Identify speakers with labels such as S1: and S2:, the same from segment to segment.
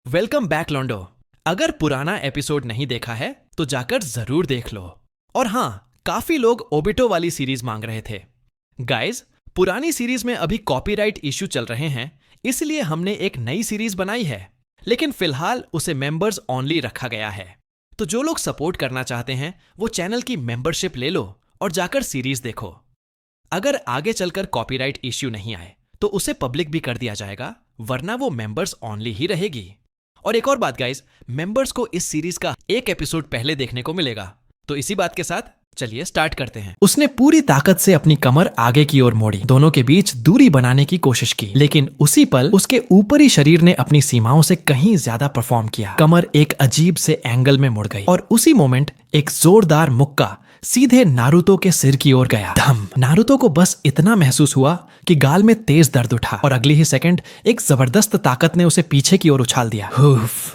S1: Welcome back लॉन्डो। अगर पुराना episode नहीं देखा है तो जाकर जरूर देख लो। और हाँ, काफी लोग ओबिटो वाली सीरीज मांग रहे थे। गाइज, पुरानी सीरीज में अभी कॉपीराइट इश्यू चल रहे हैं, इसलिए हमने एक नई सीरीज बनाई है, लेकिन फिलहाल उसे मेंबर्स ओनली रखा गया है। तो जो लोग सपोर्ट करना चाहते हैं वो चैनल की मेंबरशिप ले लो और जाकर सीरीज देखो। अगर आगे चलकर कॉपीराइट इश्यू नहीं आए तो उसे पब्लिक भी कर दिया जाएगा, वरना वो मेंबर्स ओनली ही रहेगी। और एक और बात गाइस, मेंबर्स को इस सीरीज का एक एपिसोड पहले देखने को मिलेगा। तो इसी बात के साथ चलिए स्टार्ट करते हैं। उसने पूरी ताकत से अपनी कमर आगे की ओर मोड़ी, दोनों के बीच दूरी बनाने की कोशिश की, लेकिन उसी पल उसके ऊपरी शरीर ने अपनी सीमाओं से कहीं ज्यादा परफॉर्म किया। कमर एक अजीब से एंगल में मुड़ गई और उसी मोमेंट एक जोरदार मुक्का सीधे नारुतो के सिर की ओर गया। धम! नारुतो को बस इतना महसूस हुआ कि गाल में तेज दर्द उठा और अगली ही सेकंड एक जबरदस्त ताकत ने उसे पीछे की ओर उछाल दिया।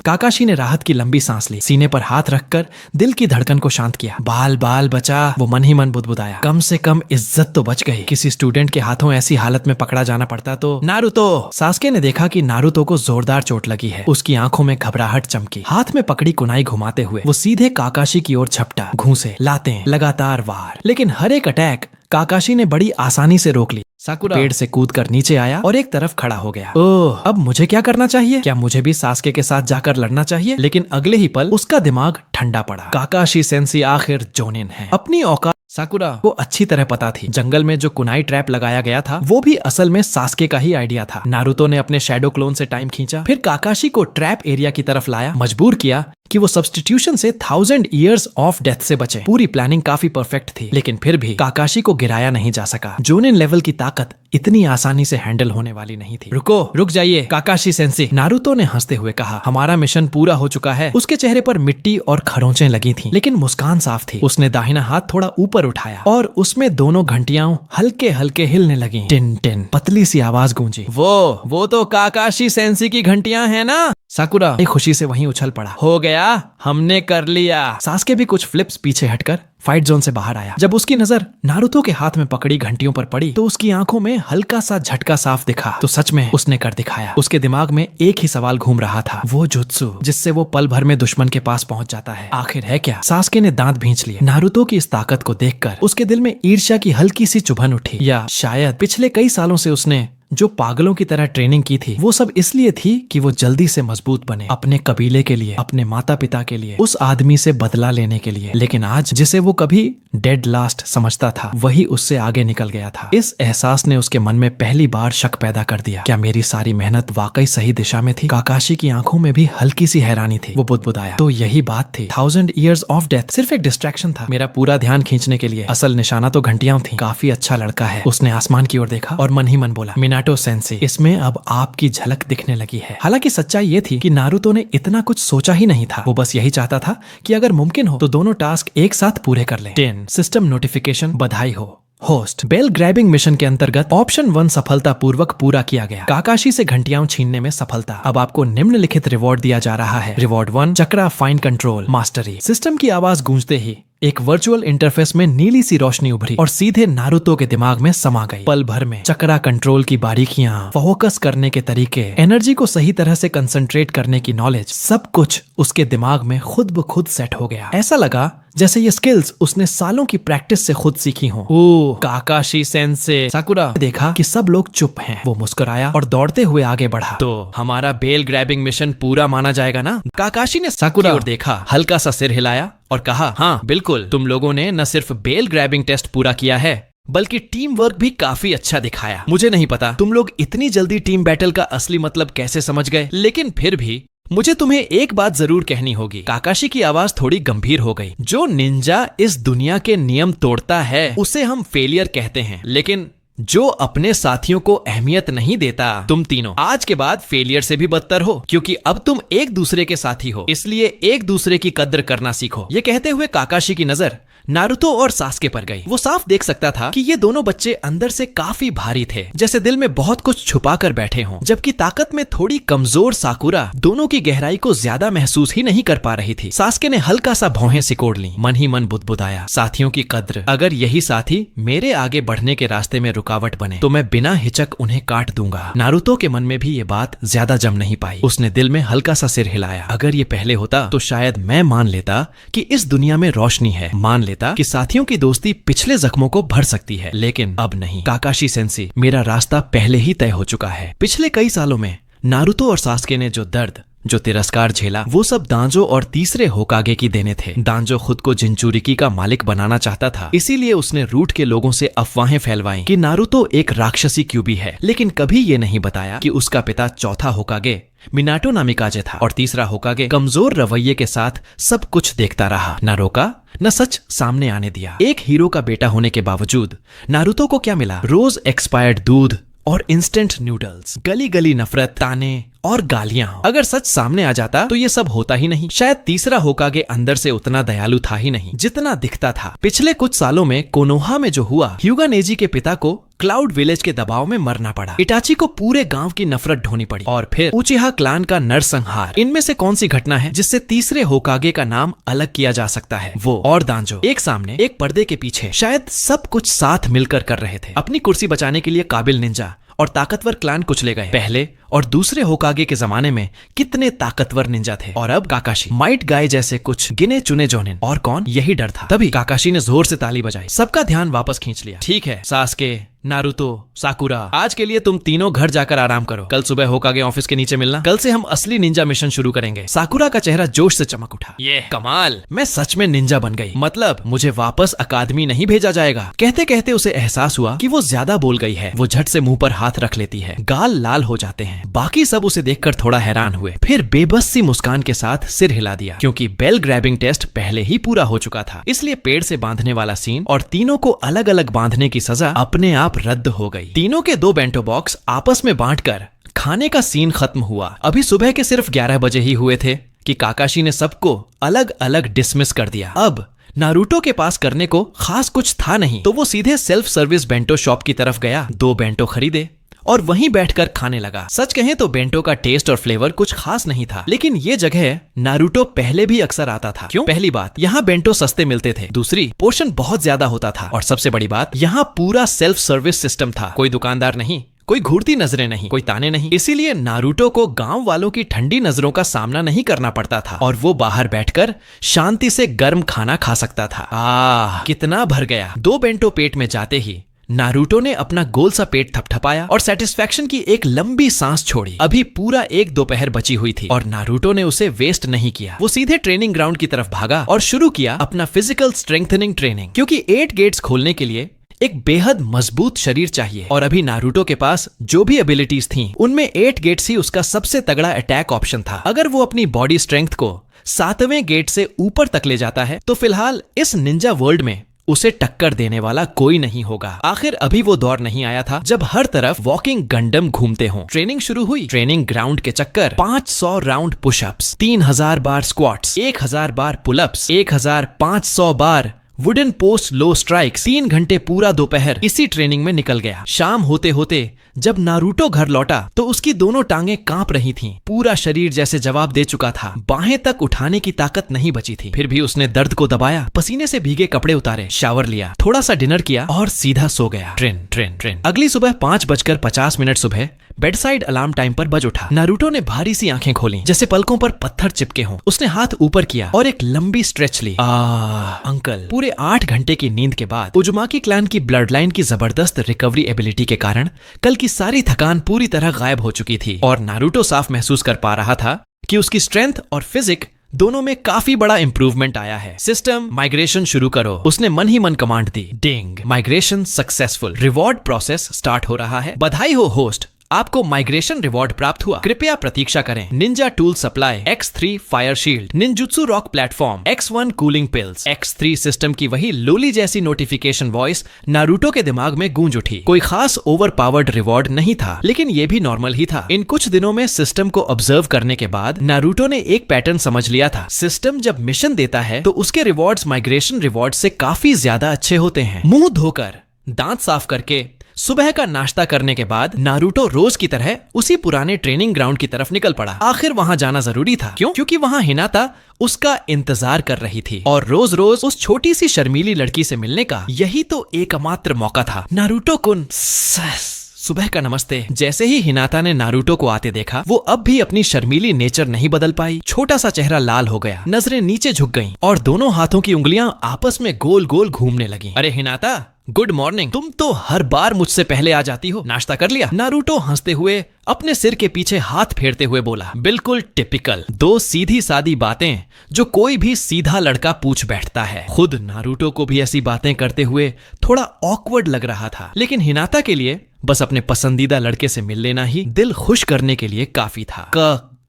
S1: काकाशी ने राहत की लंबी सांस ली, सीने पर हाथ रखकर दिल की धड़कन को शांत किया। बाल बाल बचा, वो मन ही मन बुदबुदाया। कम से कम इज्जत तो बच गई। किसी स्टूडेंट के हाथों ऐसी हालत में पकड़ा जाना पड़ता तो। नारुतो! सास्के ने देखा कि नारुतो को जोरदार चोट लगी है। उसकी आंखों में घबराहट चमकी। हाथ में पकड़ी कुनाई घुमाते हुए वो सीधे काकाशी की ओर झपटा। घूंसे, लातें, लगातार वार, लेकिन हर एक अटैक काकाशी ने बड़ी आसानी से रोक ली। साकुरा पेड़ से कूदकर नीचे आया और एक तरफ खड़ा हो गया। ओह, अब मुझे क्या करना चाहिए? क्या मुझे भी सास्के के साथ जाकर लड़ना चाहिए? लेकिन अगले ही पल उसका दिमाग ठंडा पड़ा। काकाशी सेंसी आखिर जोनिन है। अपनी औकात साकुरा को अच्छी तरह पता थी। जंगल में जो कुनाई ट्रैप लगाया गया था वो भी असल में सास्के का ही आइडिया था। नारुतो ने अपने शैडो क्लोन से टाइम खींचा, फिर काकाशी को ट्रैप एरिया की तरफ लाया, मजबूर किया कि वो सब्स्टिट्यूशन से 1000 years ऑफ डेथ से बचे। पूरी प्लानिंग काफी परफेक्ट थी, लेकिन फिर भी काकाशी को गिराया नहीं जा सका। जोनिन लेवल की ताकत इतनी आसानी से हैंडल होने वाली नहीं थी। रुक जाइए काकाशी सेंसी, नारुतो ने हंसते हुए कहा। हमारा मिशन पूरा हो चुका है। उसके चेहरे पर मिट्टी और खरोंचें लगी थीं, लेकिन मुस्कान साफ थी। उसने दाहिना हाथ थोड़ा ऊपर उठाया और उसमें दोनों घंटियां हल्के हल्के हिलने लगी। टिन टिन पतली सी आवाज गूंजी। वो तो काकाशी सेंसी की घंटियां हैं ना? साकुरा एक खुशी से वहीं उछल पड़ा। हो गया, हमने कर लिया। सास्के भी कुछ फ्लिप्स पीछे हटकर फाइट जोन से बाहर आया। जब उसकी नजर नारुतो के हाथ में पकड़ी घंटियों पर पड़ी तो उसकी आंखों में हल्का सा झटका साफ दिखा। तो सच में उसने कर दिखाया। उसके दिमाग में एक ही सवाल घूम रहा था, वो जुत्सु जिससे वो पल भर में दुश्मन के पास पहुंच जाता है, आखिर है क्या? सास्के ने दांत भींच लिए। नारुतो की इस ताकत को देखकर उसके दिल में ईर्ष्या की हल्की सी चुभन उठी, या शायद पिछले कई सालों से उसने जो पागलों की तरह ट्रेनिंग की थी वो सब इसलिए थी कि वो जल्दी से मजबूत बने, अपने कबीले के लिए, अपने माता पिता के लिए, उस आदमी से बदला लेने के लिए। लेकिन आज जिसे वो कभी डेड लास्ट समझता था वही उससे आगे निकल गया था। इस एहसास ने उसके मन में पहली बार शक पैदा कर दिया। क्या मेरी सारी मेहनत वाकई सही दिशा में थी? काकाशी की आंखों में भी हल्की सी हैरानी थी। वो बुदबुदाया, तो यही बात थी। 1000 years ऑफ डेथ सिर्फ एक डिस्ट्रैक्शन था, मेरा पूरा ध्यान खींचने के लिए। असल निशाना तो घंटियां थी। काफी अच्छा लड़का है। उसने आसमान की ओर देखा और मन ही मन बोला, मिनाटो सेंसी, इसमें अब आपकी झलक दिखने लगी है। हालांकि सच्चाई ये थी कि नारुतो ने इतना कुछ सोचा ही नहीं था। वो बस यही चाहता था कि अगर मुमकिन हो तो दोनों टास्क एक साथ पूरे कर लें। 10 सिस्टम नोटिफिकेशन, बधाई हो होस्ट। बेल ग्रैबिंग मिशन के अंतर्गत ऑप्शन 1 सफलतापूर्वक पूरा किया गया। काकाशी से घंटियां छीनने में सफलता। अब आपको निम्नलिखित रिवॉर्ड दिया जा रहा है। रिवॉर्ड 1, चक्रा फाइन कंट्रोल मास्टरी। सिस्टम की आवाज गूंजते ही एक वर्चुअल इंटरफेस में नीली सी रोशनी उभरी और सीधे नारुतो के दिमाग में समा गई। पल भर में चक्रा कंट्रोल की बारीकियां, फोकस करने के तरीके, एनर्जी को सही तरह से कंसंट्रेट करने की नॉलेज, सब कुछ उसके दिमाग में खुद ब खुद सेट हो गया। ऐसा लगा जैसे ये स्किल्स उसने सालों की प्रैक्टिस से खुद सीखी हो। ओह, काकाशी सेंसे। साकुरा देखा कि सब लोग चुप हैं। वो मुस्कुराया और दौड़ते हुए आगे बढ़ा। तो हमारा बेल ग्रैबिंग मिशन पूरा माना जाएगा ना? काकाशी ने साकुरा की ओर देखा, हल्का सा सिर हिलाया और कहा, हाँ बिल्कुल, तुम लोगों ने न सिर्फ बेल ग्रैबिंग टेस्ट पूरा किया है बल्कि टीम वर्क भी काफी अच्छा दिखाया। मुझे नहीं पता तुम लोग इतनी जल्दी टीम बैटल का असली मतलब कैसे समझ गए, लेकिन फिर भी मुझे तुम्हें एक बात जरूर कहनी होगी। काकाशी की आवाज थोड़ी गंभीर हो गई। जो निंजा इस दुनिया के नियम तोड़ता है उसे हम फेलियर कहते हैं, लेकिन जो अपने साथियों को अहमियत नहीं देता, तुम तीनों आज के बाद फेलियर से भी बदतर हो, क्योंकि अब तुम एक दूसरे के साथी हो, इसलिए एक दूसरे की कद्र करना सीखो। ये कहते हुए काकाशी की नजर नारुतो और सास्के पर गई। वो साफ देख सकता था कि ये दोनों बच्चे अंदर से काफी भारी थे, जैसे दिल में बहुत कुछ छुपा कर बैठे हों, जबकि ताकत में थोड़ी कमजोर साकुरा दोनों की गहराई को ज्यादा महसूस ही नहीं कर पा रही थी। सास्के ने हल्का सा भौहें सिकोड़ ली, मन ही मन बुदबुदाया, साथियों की कद्र। अगर यही साथी मेरे आगे बढ़ने के रास्ते में रुकावट बने तो मैं बिना हिचक उन्हें काट दूंगा। नारुतो के मन में भी ये बात ज्यादा जम नहीं पाई। उसने दिल में हल्का सा सिर हिलाया। अगर ये पहले होता तो शायद मैं मान लेता कि इस दुनिया में रोशनी है, मान लेता कि साथियों की दोस्ती पिछले जख्मों को भर सकती है, लेकिन अब नहीं। काकाशी सेंसी, मेरा रास्ता पहले ही तय हो चुका है। पिछले कई सालों में नारुतो और सास्के ने जो दर्द, जो तिरस्कार झेला, वो सब दांजो और तीसरे होकागे की देने थे। दांजो खुद को जिंचुरिकी का मालिक बनाना चाहता था, इसीलिए उसने रूट के लोगों से अफवाहें फैलवाई कि नारुतो एक राक्षसी क्यूबी है, लेकिन कभी ये नहीं बताया कि उसका पिता चौथा होकागे मिनाटो नामिकाजे था और तीसरा होकागे कमजोर रवैये के साथ सब कुछ देखता रहा, न रोका न सच सामने आने दिया। एक हीरो का बेटा होने के बावजूद नारुतो को क्या मिला? रोज एक्सपायर्ड दूध और इंस्टेंट नूडल्स, गली गली नफरत, ताने और गालियां। अगर सच सामने आ जाता तो ये सब होता ही नहीं। शायद तीसरा होकागे अंदर से उतना दयालु था ही नहीं जितना दिखता था। पिछले कुछ सालों में कोनोहा में जो हुआ, ह्यूगा नेजी के पिता को क्लाउड विलेज के दबाव में मरना पड़ा, इटाची को पूरे गांव की नफरत ढोनी पड़ी, और फिर उचिहा क्लान का नरसंहार। इनमें से कौन सी घटना है जिससे तीसरे होकागे का नाम अलग किया जा सकता है? वो और दांजो एक सामने एक पर्दे के पीछे शायद सब कुछ साथ मिलकर कर रहे थे। अपनी कुर्सी बचाने के लिए काबिल निंजा और ताकतवर क्लान कुचले गए। पहले और दूसरे होकागे के जमाने में कितने ताकतवर निंजा थे, और अब काकाशी, माइट गाय जैसे कुछ गिने चुने जोनिन। और कौन? यही डर था। तभी काकाशी ने जोर से ताली बजाई, सबका ध्यान वापस खींच लिया। ठीक है सास्के, नारुतो, साकुरा, आज के लिए तुम तीनों घर जाकर आराम करो। कल सुबह होकागे ऑफिस के नीचे मिलना। कल से हम असली निंजा मिशन शुरू करेंगे। साकुरा का चेहरा जोश से चमक उठा। ये कमाल, मैं सच में निंजा बन गई, मतलब मुझे वापस अकादमी नहीं भेजा जाएगा। कहते कहते उसे एहसास हुआ कि वो ज्यादा बोल गई है। वो झट से मुंह पर हाथ रख लेती है, गाल लाल हो जाते हैं। बाकी सब उसे देखकर थोड़ा हैरान हुए, फिर बेबस सी मुस्कान के साथ सिर हिला दिया, क्योंकि बेल ग्रैबिंग टेस्ट पहले ही पूरा हो चुका था। इसलिए पेड़ से बांधने वाला सीन और तीनों को अलग अलग बांधने की सजा अपने आप रद्द हो गई। तीनों के 2 बेंटो बॉक्स आपस में बांटकर खाने का सीन खत्म हुआ। अभी सुबह के सिर्फ 11 बजे ही हुए थे कि काकाशी ने सबको अलग अलग डिसमिस कर दिया। अब नारुतो के पास करने को खास कुछ था नहीं, तो वो सीधे सेल्फ सर्विस बेंटो शॉप की तरफ गया, 2 बेंटो खरीदे और वहीं बैठकर खाने लगा। सच कहें तो बेंटो का टेस्ट और फ्लेवर कुछ खास नहीं था, लेकिन ये जगह नारुतो पहले भी अक्सर आता था। क्यों? पहली बात, यहाँ बेंटो सस्ते मिलते थे। दूसरी, पोर्शन बहुत ज्यादा होता था, और सबसे बड़ी बात, यहाँ पूरा सेल्फ सर्विस सिस्टम था। कोई दुकानदार नहीं, कोई घूरती नजरें नहीं, कोई ताने नहीं। इसीलिए नारुतो को गांव वालों की ठंडी नजरों का सामना नहीं करना पड़ता था, और वो बाहर बैठकर शांति से गर्म खाना खा सकता था। कितना भर गया। 2 बेंटो पेट में जाते ही नारुतो ने अपना गोल सा पेट थपथपाया और सेटिस्फैक्शन की एक लंबी सांस छोड़ी। अभी पूरा एक दोपहर बची हुई थी और नारुतो ने उसे वेस्ट नहीं किया। वो सीधे ट्रेनिंग ग्राउंड की तरफ भागा और शुरू किया अपना फिजिकल स्ट्रेंथनिंग ट्रेनिंग, क्योंकि 8 गेट्स खोलने के लिए एक बेहद मजबूत शरीर चाहिए, और अभी नारुतो के पास जो भी एबिलिटीज थीं, उनमें 8 गेट्स ही उसका सबसे तगड़ा अटैक ऑप्शन था। अगर वो अपनी बॉडी स्ट्रेंथ को 7वें गेट से ऊपर तक ले जाता है तो फिलहाल इस निंजा वर्ल्ड में उसे टक्कर देने वाला कोई नहीं होगा। आखिर अभी वो दौर नहीं आया था जब हर तरफ वॉकिंग गंडम घूमते हों। ट्रेनिंग शुरू हुई। ट्रेनिंग ग्राउंड के चक्कर, 500 राउंड पुशअप्स, 3000 बार स्क्वाट्स, 1000 बार पुलअप्स, 1500 बार वुडन पोस्ट लो स्ट्राइक्स। 3 घंटे पूरा दोपहर इसी ट्रेनिंग में निकल गया। शाम होते होते जब नारुतो घर लौटा तो उसकी दोनों टांगें कांप रही थीं। पूरा शरीर जैसे जवाब दे चुका था। बाहें तक उठाने की ताकत नहीं बची थी। फिर भी उसने दर्द को दबाया, पसीने से भीगे कपड़े उतारे, शावर लिया, थोड़ा सा डिनर किया और सीधा सो गया। ट्रेन। अगली सुबह 5:50 सुबह बेड साइड अलार्म टाइम पर बज उठा। नारुतो ने भारी सी आंखें खोली, जैसे पलकों पर पत्थर चिपके हों। उसने हाथ ऊपर किया और एक लंबी स्ट्रेच ली। अंकल। पूरे 8 घंटे की नींद के बाद उजुमाकी क्लैन की ब्लड लाइन की जबरदस्त रिकवरी एबिलिटी के कारण कल की सारी थकान पूरी तरह गायब हो चुकी थी, और नारुतो साफ महसूस कर पा रहा था कि उसकी स्ट्रेंथ और फिजिक दोनों में काफी बड़ा इंप्रूवमेंट आया है। सिस्टम माइग्रेशन शुरू करो, उसने मन ही मन कमांड दी। Ding, migration successful. Reward process start हो रहा है। बधाई हो होस्ट, आपको माइग्रेशन रिवॉर्ड प्राप्त हुआ। कृपया प्रतीक्षा करें। Ninja tool supply, X3 fire shield, ninjutsu rock platform, X1 cooling pills. X3 system की वही लोली जैसी नोटिफिकेशन वॉइस नारुतो के दिमाग में गूंज उठी। कोई खास ओवर पावर्ड रिवॉर्ड नहीं था, लेकिन ये भी नॉर्मल ही था। इन कुछ दिनों में सिस्टम को ऑब्जर्व करने के बाद नारुतो ने एक पैटर्न समझ लिया था। सिस्टम जब मिशन देता है तो उसके रिवॉर्ड्स माइग्रेशन रिवॉर्ड से काफी ज्यादा अच्छे होते हैं। मुंह धोकर, दांत साफ करके, सुबह का नाश्ता करने के बाद नारुतो रोज की तरह उसी पुराने ट्रेनिंग ग्राउंड की तरफ निकल पड़ा। आखिर वहां जाना जरूरी था। क्यों? क्योंकि वहां हिनाता उसका इंतजार कर रही थी और रोज रोज उस छोटी सी शर्मीली लड़की से मिलने का यही तो एकमात्र मौका था। नारुतो कुन सुबह का नमस्ते। जैसे ही हिनाता ने नारुतो को आते देखा, वो अब भी अपनी शर्मीली नेचर नहीं बदल पाई। छोटा सा चेहरा लाल हो गया, नजरें नीचे झुक गईं और दोनों हाथों की उंगलियां आपस में गोल गोल घूमने लगीं। अरे हिनाता, गुड मॉर्निंग। तुम तो हर बार मुझसे पहले आ जाती हो। नाश्ता कर लिया? नारुतो हंसते हुए अपने सिर के पीछे हाथ फेरते हुए बोला। बिल्कुल टिपिकल, दो सीधी सादी बातें जो कोई भी सीधा लड़का पूछ बैठता है। खुद नारुतो को भी ऐसी बातें करते हुए थोड़ा ऑकवर्ड लग रहा था, लेकिन हिनाता के लिए बस अपने पसंदीदा लड़के से मिल लेना ही दिल खुश करने के लिए काफी था।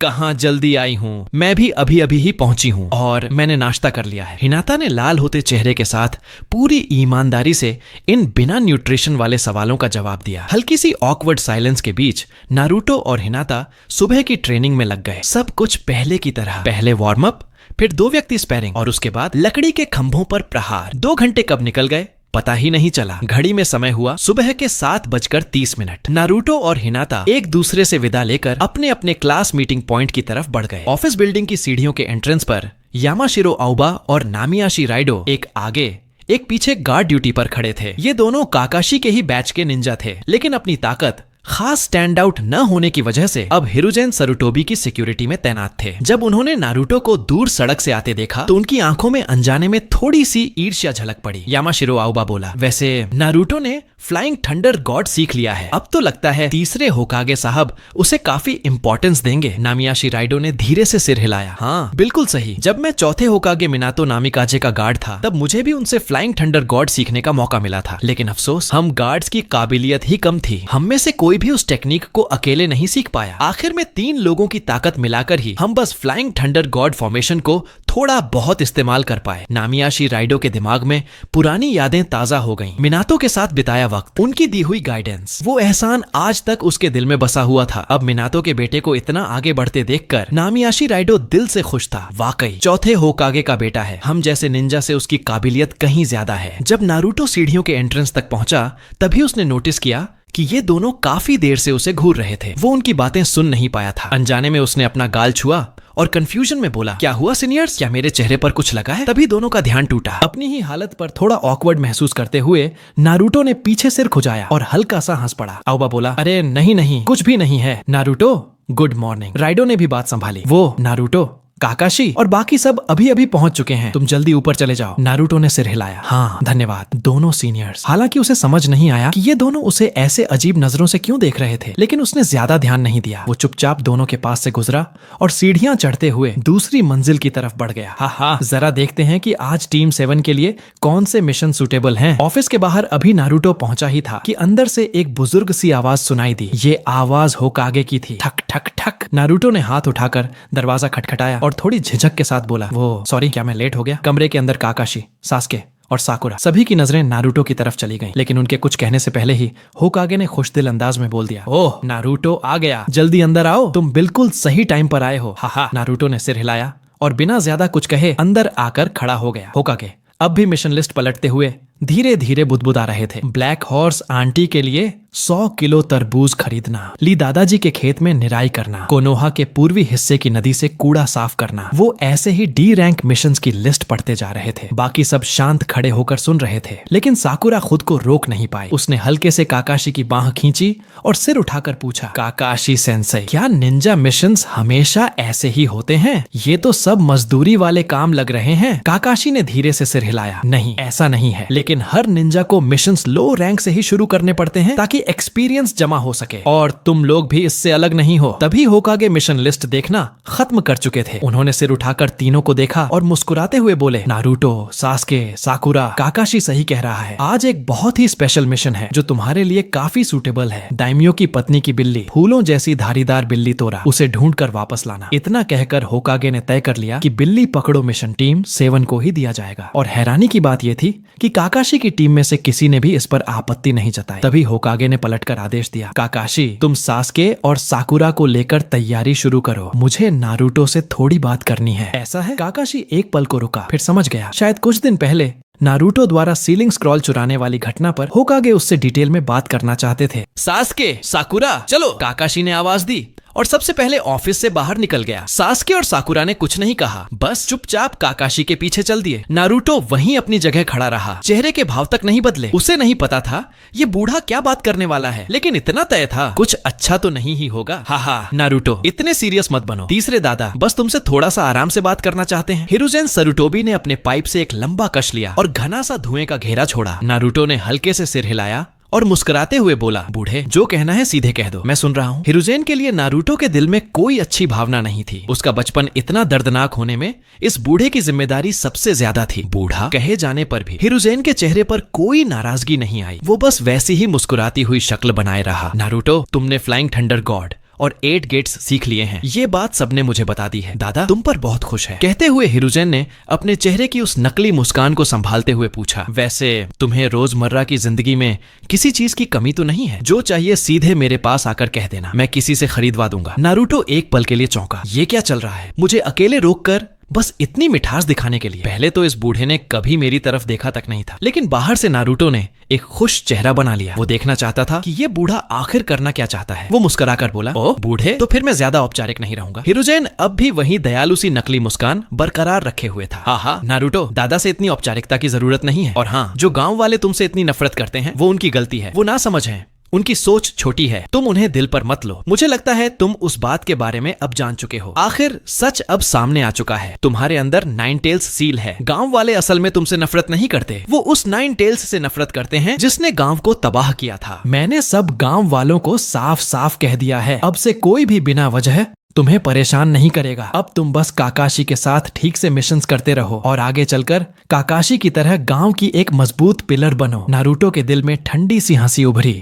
S1: कहाँ जल्दी आई हूँ, मैं भी अभी अभी ही पहुंची हूँ और मैंने नाश्ता कर लिया है। हिनाता ने लाल होते चेहरे के साथ पूरी ईमानदारी से इन बिना न्यूट्रिशन वाले सवालों का जवाब दिया। हल्की सी ऑकवर्ड साइलेंस के बीच नारुतो और हिनाता सुबह की ट्रेनिंग में लग गए। सब कुछ पहले की तरह। पहले वार्म अप, फिर 2 व्यक्ति स्पैरिंग और उसके बाद लकड़ी के खंभों पर प्रहार। 2 घंटे कब निकल गए पता ही नहीं चला। घड़ी में समय हुआ सुबह के 7:30। नारुतो और हिनाता एक दूसरे से विदा लेकर अपने अपने क्लास मीटिंग पॉइंट की तरफ बढ़ गए। ऑफिस बिल्डिंग की सीढ़ियों के एंट्रेंस पर यामाशिरो आउबा और नामियाशी राइडो एक आगे एक पीछे गार्ड ड्यूटी पर खड़े थे। ये दोनों काकाशी के ही बैच के निंजा थे, लेकिन अपनी ताकत खास स्टैंड आउट न होने की वजह से अब हिरुजेन सरुटोबी की सिक्योरिटी में तैनात थे। जब उन्होंने नारुतो को दूर सड़क से आते देखा तो उनकी आंखों में अनजाने में थोड़ी सी ईर्ष्या झलक पड़ी। यामाशिरो आउबा बोला, वैसे नारुतो ने फ्लाइंग थंडर गॉड सीख लिया है, अब तो लगता है तीसरे होकागे साहब उसे काफी इंपॉर्टेंस देंगे। नामियाशी राइडो ने धीरे से सिर हिलाया। हाँ बिल्कुल सही, जब मैं चौथे होकागे मिनातो नामिकाजे का गार्ड था तब मुझे भी उनसे फ्लाइंग थंडर गॉड सीखने का मौका मिला था, लेकिन अफसोस हम गार्ड्स की काबिलियत ही कम थी। हम में से कोई भी उस टेक्निक को अकेले नहीं सीख पाया। आखिर में 3 लोगों की ताकत मिलाकर ही हम बस फ्लाइंग थंडर गॉड फॉर्मेशन को थोड़ा बहुत इस्तेमाल कर पाए। नामियाशी राइडो के दिमाग में पुरानी यादें ताजा हो गईं। मिनातो के साथ बिताया वक्त, उनकी दी हुई गाइडेंस, वो एहसान आज तक उसके दिल में बसा हुआ था। अब मिनातो के बेटे को इतना आगे बढ़ते देखकर नामियाशी राइडो दिल से खुश था। वाकई चौथे होकागे का बेटा है, हम जैसे निंजा से उसकी काबिलियत कहीं ज्यादा है। जब नारुतो सीढ़ियों के एंट्रेंस तक पहुंचा तभी उसने नोटिस किया कि ये दोनों काफी देर से उसे घूर रहे थे। वो उनकी बातें सुन नहीं पाया था। अनजाने में उसने अपना गाल छुआ और कंफ्यूजन में बोला, क्या हुआ सीनियर्स, क्या मेरे चेहरे पर कुछ लगा है? तभी दोनों का ध्यान टूटा। अपनी ही हालत पर थोड़ा ऑकवर्ड महसूस करते हुए नारुतो ने पीछे सिर खुजाया और हल्का सा हंस पड़ा। आउबा बोला, अरे नहीं नहीं, कुछ भी नहीं है। Naruto good morning. राइडो ने भी बात संभाली। वो नारुतो, काकाशी और बाकी सब अभी अभी पहुंच चुके हैं, तुम जल्दी ऊपर चले जाओ। नारुतो ने सिर हिलाया। हाँ धन्यवाद। दोनों सीनियर्स। हालांकि उसे समझ नहीं आया कि ये दोनों उसे ऐसे अजीब नजरों से क्यों देख रहे थे, लेकिन उसने ज्यादा ध्यान नहीं दिया। वो चुपचाप दोनों के पास से गुजरा और सीढ़ियां चढ़ते हुए दूसरी मंजिल की तरफ बढ़ गया। हाँ जरा देखते हैं कि आज टीम 7 के लिए कौन से मिशन सुटेबल हैं। ऑफिस के बाहर अभी नारुतो पहुंचा ही था कि अंदर से एक बुजुर्ग सी आवाज सुनाई दी। ये आवाज होकागे की थी। ठक ठक ठक। नारुतो ने हाथ उठाकर दरवाजा खटखटाया और थोड़ी झिझक के साथ बोला, वो सॉरी, क्या मैं लेट हो गया? कमरे के अंदर काकाशी, सास्के और साकुरा सभी की नजरें नारुतो की तरफ चली गईं, लेकिन उनके कुछ कहने से पहले ही होकागे ने खुशदिल अंदाज में बोल दिया, ओह नारुतो आ गया, जल्दी अंदर आओ, तुम बिल्कुल सही टाइम पर आए हो। हा। नारुतो ने सिर हिलाया और बिना ज्यादा कुछ कहे अंदर आकर खड़ा हो गया। होकागे अब भी मिशन लिस्ट पलटते हुए धीरे धीरे बुदबुदा रहे थे। ब्लैक हॉर्स आंटी के लिए 100 किलो तरबूज खरीदना, ली दादाजी के खेत में निराई करना, कोनोहा के पूर्वी हिस्से की नदी से कूड़ा साफ करना। वो ऐसे ही डी रैंक मिशंस की लिस्ट पढ़ते जा रहे थे। बाकी सब शांत खड़े होकर सुन रहे थे, लेकिन साकुरा खुद को रोक नहीं पाई। उसने हल्के से काकाशी की बाह खींची और सिर उठाकर पूछा, काकाशी सेंसेई, क्या निंजा मिशंस हमेशा ऐसे ही होते हैं? ये तो सब मजदूरी वाले काम लग रहे हैं। काकाशी ने धीरे से सिर हिलाया, नहीं ऐसा नहीं है, लेकिन हर निंजा को मिशंस लो रैंक से ही शुरू करने पड़ते हैं ताकि एक्सपीरियंस जमा हो सके, और तुम लोग भी इससे अलग नहीं हो। तभी होकागे मिशन लिस्ट देखना खत्म कर चुके थे। उन्होंने सिर उठाकर तीनों को देखा और मुस्कुराते हुए बोले, नारुतो, सास्के, साकुरा, काकाशी सही कह रहा है। आज एक बहुत ही स्पेशल मिशन है जो तुम्हारे लिए काफी सूटेबल है। दाइमियो की पत्नी की बिल्ली, फूलों जैसी धारीदार बिल्ली तोरा, उसे ढूंढ कर वापस लाना। इतना कहकर होकागे ने तय कर लिया कि बिल्ली पकड़ो मिशन टीम 7 को ही दिया जाएगा। और हैरानी की बात यह थी कि काकाशी की टीम में से किसी ने भी इस पर आपत्ति नहीं जताई। तभी होकागे ने पलटकर आदेश दिया, काकाशी, तुम सास्के और साकुरा को लेकर तैयारी शुरू करो, मुझे नारुतो से थोड़ी बात करनी है। ऐसा है? काकाशी एक पल को रुका, फिर समझ गया शायद कुछ दिन पहले नारुतो द्वारा सीलिंग स्क्रॉल चुराने वाली घटना पर होकागे उससे डिटेल में बात करना चाहते थे। सास्के, साकुरा, चलो, काकाशी ने आवाज दी और सबसे पहले ऑफिस से बाहर निकल गया। सास्के और साकुरा ने कुछ नहीं कहा, बस चुपचाप काकाशी के पीछे चल दिए। नारुतो वहीं अपनी जगह खड़ा रहा, चेहरे के भाव तक नहीं बदले। उसे नहीं पता था ये बूढ़ा क्या बात करने वाला है, लेकिन इतना तय था कुछ अच्छा तो नहीं ही होगा। हा नारुतो, इतने सीरियस मत बनो। तीसरे दादा बस तुमसे थोड़ा सा आराम से बात करना चाहते हैं। हिरुजेन सरुटोबी ने अपने पाइप से एक लंबा कश लिया और घना सा धुएं का घेरा छोड़ा। नारुतो ने हल्के से सिर हिलाया और मुस्कुराते हुए बोला, बूढ़े, जो कहना है सीधे कह दो, मैं सुन रहा हूँ। हिरुजेन के लिए नारुतो के दिल में कोई अच्छी भावना नहीं थी। उसका बचपन इतना दर्दनाक होने में इस बूढ़े की जिम्मेदारी सबसे ज्यादा थी। बूढ़ा कहे जाने पर भी हिरुजेन के चेहरे पर कोई नाराजगी नहीं आई। वो बस वैसी ही मुस्कुराती हुई शक्ल बनाए रहा। नारुतो, तुमने फ्लाइंग थंडर गॉड और 8 गेट्स सीख लिए हैं, ये बात सबने मुझे बता दी है। दादा तुम पर बहुत खुश है। कहते हुए हिरुजेन ने अपने चेहरे की उस नकली मुस्कान को संभालते हुए पूछा, वैसे तुम्हें रोजमर्रा की जिंदगी में किसी चीज की कमी तो नहीं है? जो चाहिए सीधे मेरे पास आकर कह देना, मैं किसी से खरीदवा दूंगा। नारुतो एक पल के लिए चौंका। ये क्या चल रहा है? मुझे अकेले रोककर बस इतनी मिठास दिखाने के लिए? पहले तो इस बूढ़े ने कभी मेरी तरफ देखा तक नहीं था, लेकिन बाहर से नारुतो ने एक खुश चेहरा बना लिया। वो देखना चाहता था कि ये बूढ़ा आखिर करना क्या चाहता है। वो मुस्कुराकर बोला, ओ बूढ़े, तो फिर मैं ज्यादा औपचारिक नहीं रहूंगा। हिरुजेन अब भी वही दयालु सी नकली मुस्कान बरकरार रखे हुए था। हाँ नारुतो, दादा से इतनी औपचारिकता की जरूरत नहीं है। और हाँ, जो गांव वाले तुमसे इतनी नफरत करते हैं वो उनकी गलती है। वो ना समझ है, उनकी सोच छोटी है। तुम उन्हें दिल पर मत लो। मुझे लगता है तुम उस बात के बारे में अब जान चुके हो। आखिर सच अब सामने आ चुका है। तुम्हारे अंदर 9 टेल्स सील है। गांव वाले असल में तुमसे नफरत नहीं करते, वो उस 9 टेल्स से नफरत करते हैं जिसने गांव को तबाह किया था। मैंने सब गांव वालों को साफ साफ कह दिया है, अब से कोई भी बिना वजह तुम्हें परेशान नहीं करेगा। अब तुम बस काकाशी के साथ ठीक से मिशंस करते रहो और आगे चलकर काकाशी की तरह गांव की एक मजबूत पिलर बनो। नारुतो के दिल में ठंडी सी हंसी उभरी।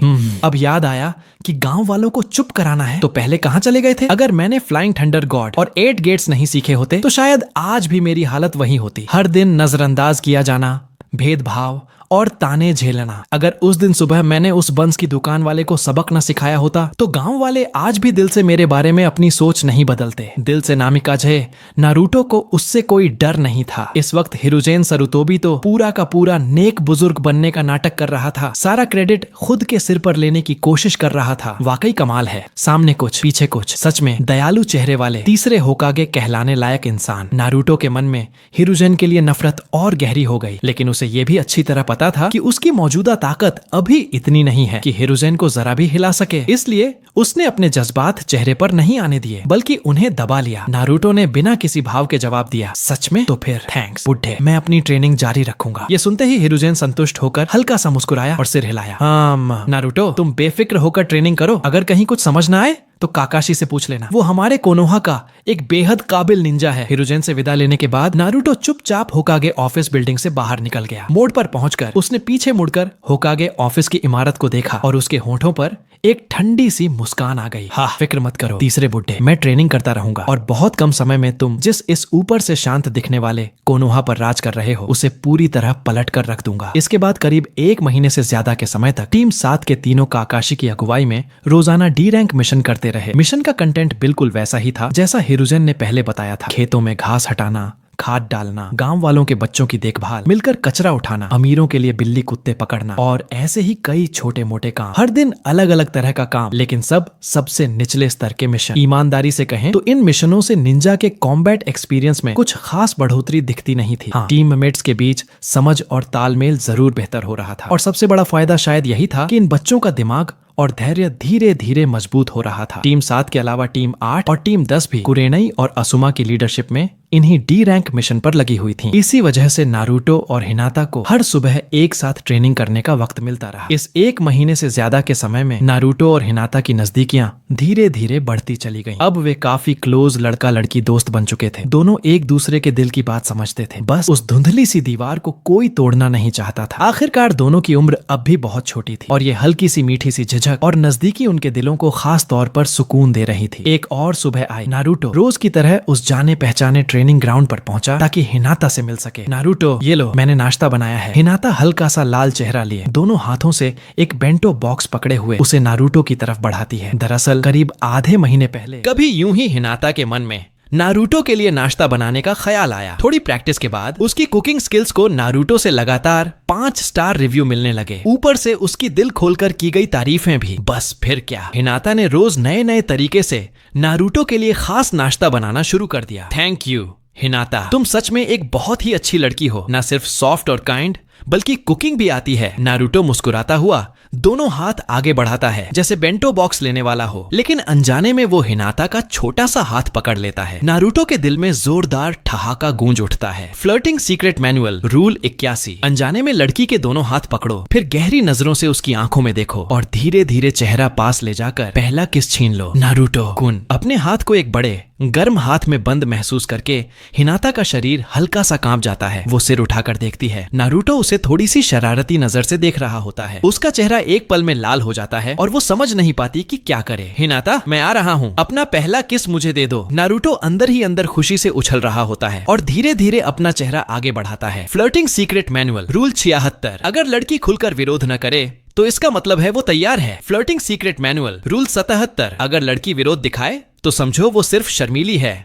S1: अब याद आया कि गांव वालों को चुप कराना है तो पहले कहाँ चले गए थे? अगर मैंने फ्लाइंग थंडर गॉड और 8 गेट्स नहीं सीखे होते तो शायद आज भी मेरी हालत वही होती। हर दिन नजरअंदाज किया जाना, भेदभाव और ताने झेलना। अगर उस दिन सुबह मैंने उस बंस की दुकान वाले को सबक न सिखाया होता तो गांव वाले आज भी दिल से मेरे बारे में अपनी सोच नहीं बदलते। दिल से नामिकाजे, नारुतो को उससे कोई डर नहीं था। इस वक्त हिरुजेन सरुतोबी तो पूरा का पूरा नेक बुजुर्ग बनने का नाटक कर रहा था। सारा क्रेडिट खुद के सिर पर लेने की कोशिश कर रहा था। वाकई कमाल है, सामने कुछ पीछे कुछ, सच में दयालु चेहरे वाले तीसरे होकागे कहलाने लायक इंसान। नारुतो के मन में हिरुजेन के लिए नफरत और गहरी हो गई, लेकिन उसे ये भी अच्छी तरह पता था कि उसकी मौजूदा ताकत अभी इतनी नहीं है कि हिरुजेन को जरा भी हिला सके। इसलिए उसने अपने जज्बात चेहरे पर नहीं आने दिए, बल्कि उन्हें दबा लिया। नारुतो ने बिना किसी भाव के जवाब दिया, सच में? तो फिर थैंक्स बुड्ढे, मैं अपनी ट्रेनिंग जारी रखूंगा। ये सुनते ही हिरुजेन संतुष्ट होकर हल्का सा मुस्कुराया और सिर हिलाया। नारुतो, तुम बेफिक्र होकर ट्रेनिंग करो। अगर कहीं कुछ समझ ना आए तो काकाशी से पूछ लेना, वो हमारे कोनोहा का एक बेहद काबिल निंजा है। हिरुजेन से विदा लेने के बाद नारुतो चुपचाप होकागे ऑफिस बिल्डिंग से बाहर निकल गया। मोड़ पर पहुंचकर उसने पीछे मुड़कर होकागे ऑफिस की इमारत को देखा और उसके होठों पर एक ठंडी सी मुस्कान आ गई। हाँ, फिक्र मत करो तीसरे बुड्ढे, मैं ट्रेनिंग करता रहूंगा और बहुत कम समय में तुम जिस इस ऊपर से शांत दिखने वाले कोनोहा पर राज कर रहे हो उसे पूरी तरह पलट कर रख दूंगा। इसके बाद करीब 1 महीने से ज्यादा के समय तक टीम 7 के तीनों काकाशी की अगुवाई में रोजाना डी रैंक मिशन करते रहे। मिशन का कंटेंट बिल्कुल वैसा ही था जैसा हिरुजेन ने पहले बताया था। खेतों में घास हटाना, खाद डालना, गांव वालों के बच्चों की देखभाल, मिलकर कचरा उठाना, अमीरों के लिए बिल्ली कुत्ते पकड़ना और ऐसे ही कई छोटे मोटे काम। हर दिन अलग अलग तरह का काम, लेकिन सब सबसे निचले स्तर के मिशन। ईमानदारी से कहें तो इन मिशनों से निंजा के कॉम्बैट एक्सपीरियंस में कुछ खास बढ़ोतरी दिखती नहीं थी। हाँ, टीममेट्स के बीच समझ और तालमेल जरूर बेहतर हो रहा था और सबसे बड़ा फायदा शायद यही था कि इन बच्चों का दिमाग और धैर्य धीरे धीरे मजबूत हो रहा था। टीम 7 के अलावा टीम 8 और टीम 10 भी कुरेनई और असुमा की लीडरशिप में इन्हीं डी रैंक मिशन पर लगी हुई थी। इसी वजह से नारुतो और हिनाता को हर सुबह एक साथ ट्रेनिंग करने का वक्त मिलता रहा। इस 1 महीने से ज्यादा के समय में नारुतो और हिनाता की नजदीकियां धीरे धीरे बढ़ती चली गईं। अब वे काफी क्लोज लड़का लड़की दोस्त बन चुके थे। दोनों एक दूसरे के दिल की बात समझते थे। बस उस धुंधली सी दीवार को कोई तोड़ना नहीं चाहता था। आखिरकार दोनों की उम्र अब भी बहुत छोटी थी और ये हल्की सी मीठी सी झिझक और नजदीकी उनके दिलों को खास तौर पर सुकून दे रही थी। एक और सुबह आई। नारुतो रोज की तरह उस जाने पहचाने ट्रेनिंग ग्राउंड पर पहुंचा ताकि हिनाता से मिल सके। नारुतो, ये लो, मैंने नाश्ता बनाया है। हिनाता हल्का सा लाल चेहरा लिए दोनों हाथों से एक बेंटो बॉक्स पकड़े हुए उसे नारुतो की तरफ बढ़ाती है। दरअसल करीब आधे महीने पहले कभी यूं ही हिनाता के मन में नारुतो के लिए नाश्ता बनाने का ख्याल आया। थोड़ी प्रैक्टिस के बाद उसकी कुकिंग स्किल्स को नारुतो से लगातार 5 स्टार रिव्यू मिलने लगे। ऊपर से उसकी दिल खोलकर की गई तारीफें भी। बस फिर क्या, हिनाता ने रोज नए नए तरीके से नारुतो के लिए खास नाश्ता बनाना शुरू कर दिया। थैंक यू हिनाता, तुम सच में एक बहुत ही अच्छी लड़की हो। ना सिर्फ सॉफ्ट और काइंड, बल्कि कुकिंग भी आती है। नारुतो मुस्कुराता हुआ दोनों हाथ आगे बढ़ाता है जैसे बेंटो बॉक्स लेने वाला हो, लेकिन अनजाने में वो हिनाता का छोटा सा हाथ पकड़ लेता है। नारुतो के दिल में जोरदार ठहाका गूंज उठता है। Flirting secret manual rule 81। अनजाने में लड़की के दोनों हाथ पकड़ो, फिर गहरी नजरों से उसकी आंखों में देखो और धीरे धीरे चेहरा पास ले जाकर पहला किस छीन लो। नारुतो कुन अपने हाथ को एक बड़े गर्म हाथ में बंद महसूस करके हिनाता का शरीर हल्का सा कांप जाता है। वो सिर उठाकर देखती है। नारुतो उसे थोड़ी सी शरारती नजर से देख रहा होता है। उसका चेहरा एक पल में लाल हो जाता है और वो समझ नहीं पाती कि क्या करे। हिनाता, मैं आ रहा हूँ, अपना पहला किस मुझे दे दो। नारुतो अंदर ही अंदर खुशी से उछल रहा होता है और धीरे धीरे अपना चेहरा आगे बढ़ाता है। Flirting secret manual rule 76। अगर लड़की खुलकर विरोध न करे तो इसका मतलब है वो तैयार है। Flirting secret manual rule 77। अगर लड़की विरोध दिखाए तो समझो वो सिर्फ शर्मीली है।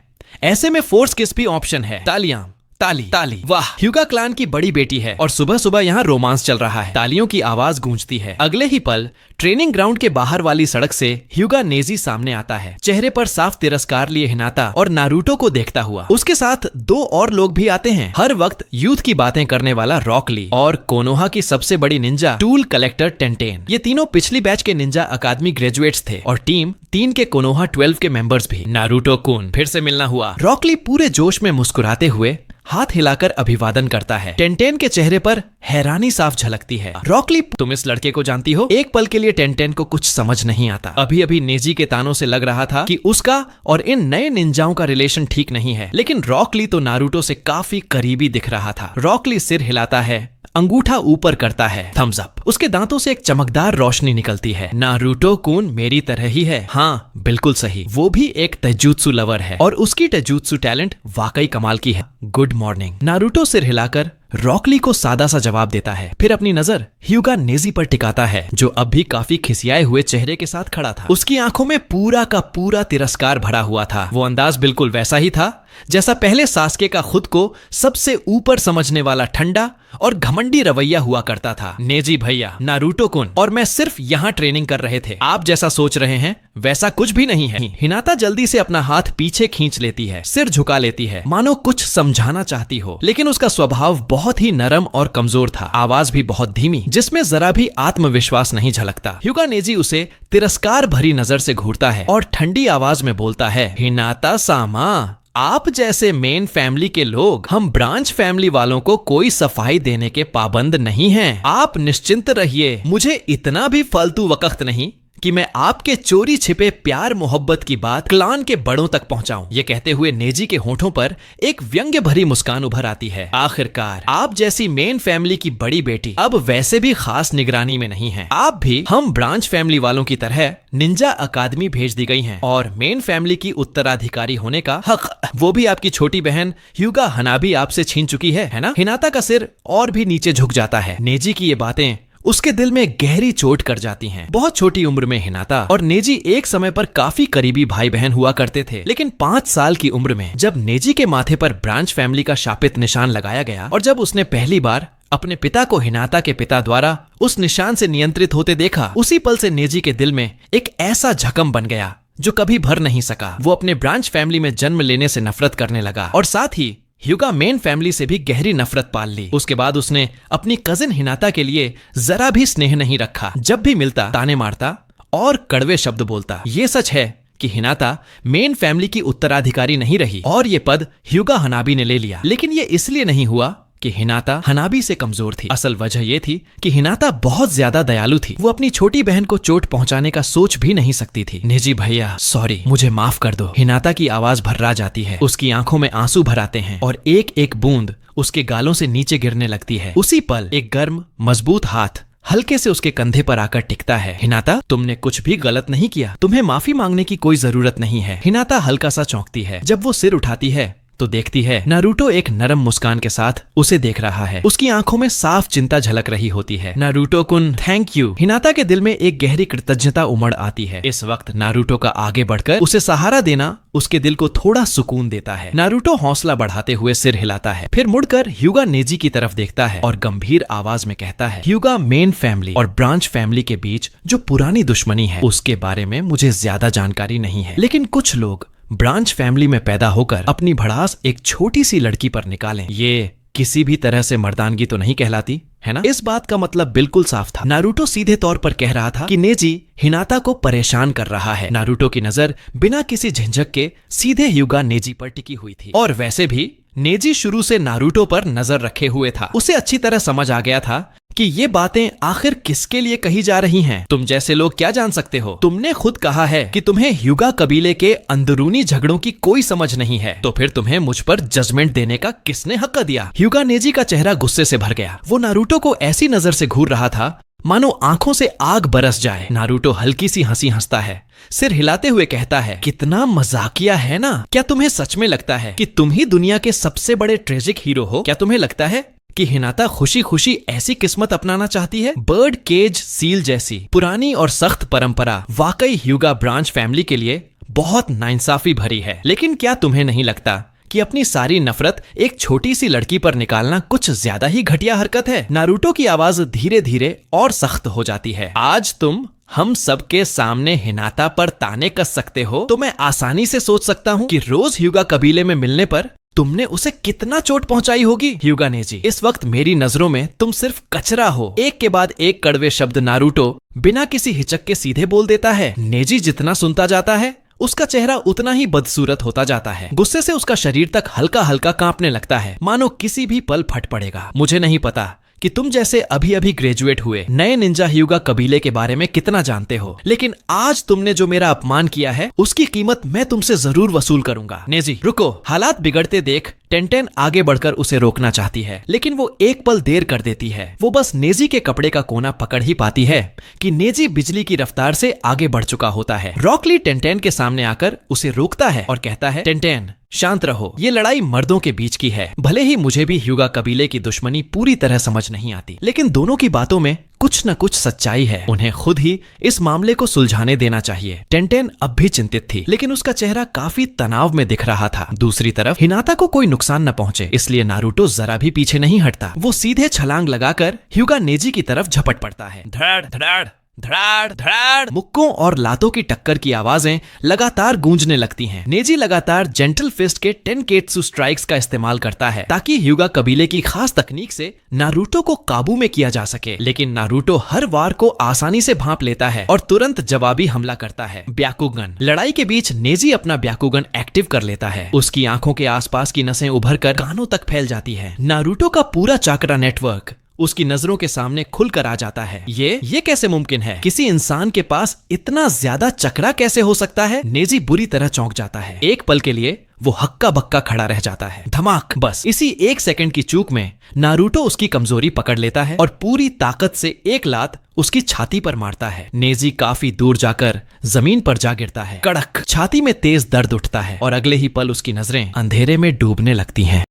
S1: ऐसे में फोर्स किस भी ऑप्शन है। तालियां, ताली ताली। वाह, ह्यूगा क्लान की बड़ी बेटी है और सुबह सुबह यहाँ रोमांस चल रहा है। तालियों की आवाज गूंजती है। अगले ही पल ट्रेनिंग ग्राउंड के बाहर वाली सड़क से ह्यूगा नेजी सामने आता है, चेहरे पर साफ तिरस्कार लिए हिनाता और नारुतो को देखता हुआ। उसके साथ 2 और लोग भी आते हैं। हर वक्त यूथ की बातें करने वाला रॉक ली और कोनोहा की सबसे बड़ी निंजा टूल कलेक्टर टेंटेन। ये तीनों पिछली बैच के निंजा अकादमी ग्रेजुएट्स थे और टीम 3 के कोनोहा 12 के मेंबर्स भी। नारुतो कुन, फिर से मिलना हुआ। रॉकली पूरे जोश में मुस्कुराते हुए हाथ हिलाकर अभिवादन करता है। टेंटेन के चेहरे पर हैरानी साफ झलकती है। रॉकली, तुम इस लड़के को जानती हो? एक पल के लिए टेंटेन को कुछ समझ नहीं आता। अभी अभी नेजी के तानों से लग रहा था कि उसका और इन नए निंजाओं का रिलेशन ठीक नहीं है, लेकिन रॉकली तो नारुतो से काफी करीबी दिख रहा था। रॉकली सिर हिलाता है, अंगूठा ऊपर करता है, थम्स अप। उसके दांतों से एक चमकदार रोशनी निकलती है। नारुतो कुन मेरी तरह ही है। हाँ, बिल्कुल सही। वो भी एक तेजुत्सु लवर है और उसकी तेजुत्सु टैलेंट वाकई कमाल की है। Good morning. नारुतो सिर हिलाकर रॉकली को सादा सा जवाब देता है, फिर अपनी नजर ह्यूगा नेजी पर टिकाता है जो अब भी काफी खिसियाए हुए चेहरे के साथ खड़ा था। उसकी आंखों में पूरा का पूरा तिरस्कार भरा हुआ था। वो अंदाज बिल्कुल वैसा ही था जैसा पहले सास्के का खुद को सबसे ऊपर समझने वाला ठंडा और घमंडी रवैया हुआ करता था। नेजी भैया, नारुतो कुन और मैं सिर्फ यहाँ ट्रेनिंग कर रहे थे। आप जैसा सोच रहे हैं वैसा कुछ भी नहीं है। हिनाता जल्दी से अपना हाथ पीछे खींच लेती है, सिर झुका लेती है, मानो कुछ समझाना चाहती हो, लेकिन उसका स्वभाव बहुत ही नरम और कमजोर था। आवाज भी बहुत धीमी, जिसमें जरा भी आत्मविश्वास नहीं झलकता। ह्यूगा नेजी उसे तिरस्कार भरी नजर से घूरता है और ठंडी आवाज में बोलता है, हिनाता सामा, आप जैसे मेन फैमिली के लोग हम ब्रांच फैमिली वालों को कोई सफाई देने के पाबंद नहीं हैं। आप निश्चिंत रहिए, मुझे इतना भी फालतू वक्त नहीं कि मैं आपके चोरी छिपे प्यार मोहब्बत की बात क्लान के बड़ों तक पहुंचाऊं। ये कहते हुए नेजी के होठों पर एक व्यंग्य भरी मुस्कान उभर आती है। आखिरकार आप जैसी मेन फैमिली की बड़ी बेटी अब वैसे भी खास निगरानी में नहीं है। आप भी हम ब्रांच फैमिली वालों की तरह निंजा अकादमी भेज दी गई हैं और मेन फैमिली की उत्तराधिकारी होने का हक वो भी आपकी छोटी बहन ह्यूगा हनाबी आपसे छीन चुकी है ना? हिनाता का सिर और भी नीचे झुक जाता है। नेजी की ये बातें उसके दिल में गहरी चोट कर जाती हैं। बहुत छोटी उम्र में हिनाता और नेजी एक समय पर काफी करीबी भाई बहन हुआ करते थे, लेकिन 5 साल की उम्र में जब नेजी के माथे पर ब्रांच फैमिली का शापित निशान लगाया गया और जब उसने पहली बार अपने पिता को हिनाता के पिता द्वारा उस निशान से नियंत्रित होते देखा, उसी पल से नेजी के दिल में एक ऐसा झकम बन गया जो कभी भर नहीं सका। वो अपने ब्रांच फैमिली में जन्म लेने से नफरत करने लगा और साथ ही ह्यूगा मेन फैमिली से भी गहरी नफरत पाल ली। उसके बाद उसने अपनी कजिन हिनाता के लिए जरा भी स्नेह नहीं रखा। जब भी मिलता ताने मारता और कड़वे शब्द बोलता। ये सच है कि हिनाता मेन फैमिली की उत्तराधिकारी नहीं रही और ये पद ह्यूगा हनाबी ने ले लिया, लेकिन ये इसलिए नहीं हुआ कि हिनाता हनाबी से कमजोर थी। असल वजह यह थी कि हिनाता बहुत ज्यादा दयालु थी। वो अपनी छोटी बहन को चोट पहुंचाने का सोच भी नहीं सकती थी। नेजी भैया सॉरी, मुझे माफ कर दो। हिनाता की आवाज भर्रा जाती है, उसकी आंखों में आंसू भर आते हैं और एक एक बूंद उसके गालों से नीचे गिरने लगती है। उसी पल एक गर्म मजबूत हाथ हल्के से उसके कंधे पर आकर टिकता है। हिनाता, तुमने कुछ भी गलत नहीं किया, तुम्हें माफी मांगने की कोई जरूरत नहीं है। हिनाता हल्का सा चौंकती है। जब वो सिर उठाती है तो देखती है नारुतो एक नरम मुस्कान के साथ उसे देख रहा है। उसकी आंखों में साफ चिंता झलक रही होती है। नारुतो कुन थैंक यू। हिनाता के दिल में एक गहरी कृतज्ञता उमड़ आती है। इस वक्त नारुतो का आगे बढ़कर उसे सहारा देना उसके दिल को थोड़ा सुकून देता है। नारुतो हौसला बढ़ाते हुए सिर हिलाता है, फिर मुड़कर ह्यूगा नेजी की तरफ देखता है और गंभीर आवाज में कहता है, ह्यूगा मेन फैमिली और ब्रांच फैमिली के बीच जो पुरानी दुश्मनी है उसके बारे में मुझे ज्यादा जानकारी नहीं है, लेकिन कुछ लोग ब्रांच फैमिली में पैदा होकर अपनी भड़ास एक छोटी सी लड़की पर निकालें, ये किसी भी तरह से मर्दानगी तो नहीं कहलाती, है ना? इस बात का मतलब बिल्कुल साफ था। नारुतो सीधे तौर पर कह रहा था कि नेजी हिनाता को परेशान कर रहा है। नारुतो की नजर बिना किसी झंझक के सीधे ह्यूगा नेजी पर टिकी हुई थी। और वैसे भी नेजी शुरू से नारुतो पर नजर रखे हुए था। उसे अच्छी तरह समझ आ गया था कि ये बातें आखिर किसके लिए कही जा रही हैं। तुम जैसे लोग क्या जान सकते हो? तुमने खुद कहा है कि तुम्हें ह्यूगा कबीले के अंदरूनी झगड़ों की कोई समझ नहीं है, तो फिर तुम्हें मुझ पर जजमेंट देने का किसने हक दिया? ह्यूगा नेजी का चेहरा गुस्से से भर गया। वो नारुतो को ऐसी नजर से घूर रहा था मानो आंखों से आग बरस जाए। नारुतो हल्की सी हंसी हंसता है, सिर हिलाते हुए कहता है, कितना मजाकिया है ना? क्या तुम्हें सच में लगता है कि तुम ही दुनिया के सबसे बड़े ट्रेजिक हीरो हो? क्या तुम्हें लगता है कि हिनाता खुशी खुशी ऐसी किस्मत अपनाना चाहती है? बर्ड केज सील जैसी पुरानी और सख्त परंपरा वाकई ह्यूगा ब्रांच फैमिली के लिए बहुत नाइंसाफी भरी है। लेकिन क्या तुम्हें नहीं लगता कि अपनी सारी नफरत एक छोटी सी लड़की पर निकालना कुछ ज्यादा ही घटिया हरकत है? नारुतो की आवाज धीरे धीरे और सख्त हो जाती है। आज तुम हम सबके सामने हिनाता पर ताने कस सकते हो, तो मैं आसानी से सोच सकता हूँ कि रोज ह्यूगा कबीले में मिलने पर तुमने उसे कितना चोट पहुंचाई होगी। ह्यूगा नेजी, इस वक्त मेरी नजरों में तुम सिर्फ कचरा हो। एक के बाद एक कड़वे शब्द नारुतो बिना किसी हिचक के सीधे बोल देता है। नेजी जितना सुनता जाता है उसका चेहरा उतना ही बदसूरत होता जाता है। गुस्से से उसका शरीर तक हल्का हल्का कांपने लगता है, मानो किसी भी पल फट पड़ेगा। मुझे नहीं पता कि तुम जैसे अभी अभी ग्रेजुएट हुए नए निंजा ह्यूगा कबीले के बारे में कितना जानते हो, लेकिन आज तुमने जो मेरा अपमान किया है उसकी कीमत मैं तुमसे जरूर वसूल करूंगा। नेजी रुको। हालात बिगड़ते देख टेंटेन आगे बढ़कर उसे रोकना चाहती है, लेकिन वो एक पल देर कर देती है। वो बस नेजी के कपड़े का कोना पकड़ ही पाती है कि नेजी बिजली की रफ्तार से आगे बढ़ चुका होता है। रॉकली टेंटेन के सामने आकर उसे रोकता है और कहता है, टेंटेन शांत रहो, ये लड़ाई मर्दों के बीच की है। भले ही मुझे भी ह्यूगा कबीले की दुश्मनी पूरी तरह समझ नहीं आती, लेकिन दोनों की बातों में कुछ न कुछ सच्चाई है। उन्हें खुद ही इस मामले को सुलझाने देना चाहिए। टेंटेन अब भी चिंतित थी, लेकिन उसका चेहरा काफी तनाव में दिख रहा था। दूसरी तरफ हिनाता को कोई नुकसान न पहुंचे, इसलिए नारुतो जरा भी पीछे नहीं हटता। वो सीधे छलांग लगाकर ह्यूगा नेजी की तरफ झपट पड़ता है। धड़ धड़ धड़ाड़ धड़ाड़ मुक्कों और लातों की टक्कर की आवाजें लगातार गूंजने लगती हैं। नेजी लगातार जेंटल फिस्ट के टेनकेत्सु स्ट्राइक्स का इस्तेमाल करता है ताकि ह्यूगा कबीले की खास तकनीक से नारुतो को काबू में किया जा सके, लेकिन नारुतो हर वार को आसानी से भांप लेता है और तुरंत जवाबी हमला करता है। ब्याकुगन। लड़ाई के बीच नेजी अपना ब्याकुगन एक्टिव कर लेता है। उसकी आंखों के आसपास की नसें उभरकर कानों तक फैल जाती है। नारुतो का पूरा चाक्रा नेटवर्क उसकी नजरों के सामने खुलकर आ जाता है। ये कैसे मुमकिन है? किसी इंसान के पास इतना ज्यादा चक्रा कैसे हो सकता है? नेजी बुरी तरह चौंक जाता है। एक पल के लिए वो हक्का बक्का खड़ा रह जाता है। धमाक। बस इसी एक सेकंड की चूक में नारुतो उसकी कमजोरी पकड़ लेता है और पूरी ताकत से एक लात उसकी छाती पर मारता है। नेजी काफी दूर जाकर जमीन पर जा गिरता है। कड़क। छाती में तेज दर्द उठता है और अगले ही पल उसकी नजरें अंधेरे में डूबने लगती हैं।